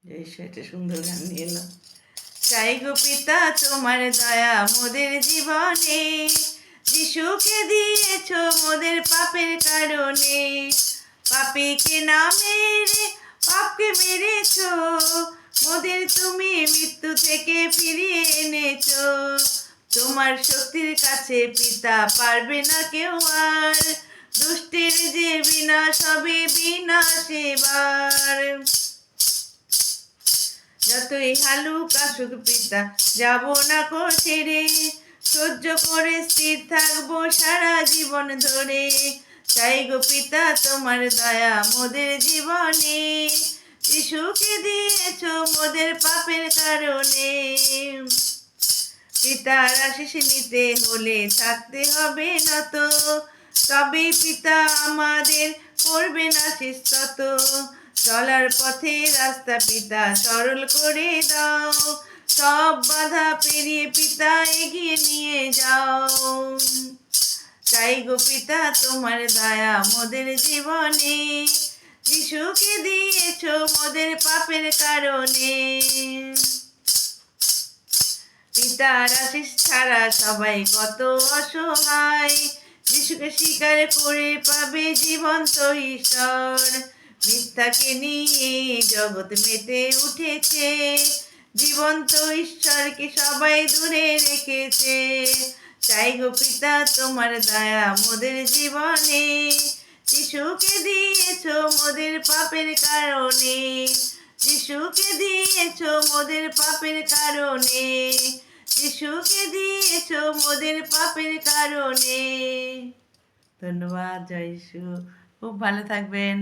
এটা সুন্দর গান নিয়ে এলাম। চাই গো পিতা তোমার দয়া মোদের জীবনে, যিশুকে দিয়েছ মোদের পাপের কারণে। পাপীকে না মেরে পাপকে মেরেছ, মোদের তুমি মৃত্যু থেকে ফিরিয়ে এনেছ। তোমার শক্তির কাছে পিতা পারবে না কেউ আর, দুষ্টের যে বিনাশ হবে বিনাশ এবার। যতই হালুক আসুক পিতা যাব না কো ছেড়ে, সহ্য করে স্থির থাকবো সারা জীবন ধরে। চাই গো পিতা তোমার দয়া মোদের জীবনে, যিশুকে দিয়েছ মোদের পাপের কারণে। পিতার আশিস নিতে হলে থাকতে হবে নত, তবেই পিতা আমাদের করবেন আশিস তত। চলার পথে রাস্তা পিতা সরল করে দাও, সব বাধা পেরিয়ে পিতা এগিয়ে নিয়ে যাও। চাই গো পিতা তোমার দয়া মোদের জীবনে, যিশুকে দিয়েছ মোদের পাপের কারণে। পিতার আশিস ছাড়া সবাই কত অসহায়, যিশুকে স্বীকার করে পাবে জীবন্ত ঈশ্বর। মিথ্যাকে নিয়ে জগৎ মেতে উঠেছে, জীবন্ত ঈশ্বরকে সবাই দূরে রেখেছে। চাই গো পিতা তোমার দয়া মোদের জীবনে, যিশুকে দিয়েছ মোদের পাপের কারণে। যিশুকে দিয়েছ মোদের পাপের কারণে, যিশুকে দিয়েছ মোদের পাপের কারণে। ধন্যবাদ। জয় যিশু। খুব ভালো থাকবেন।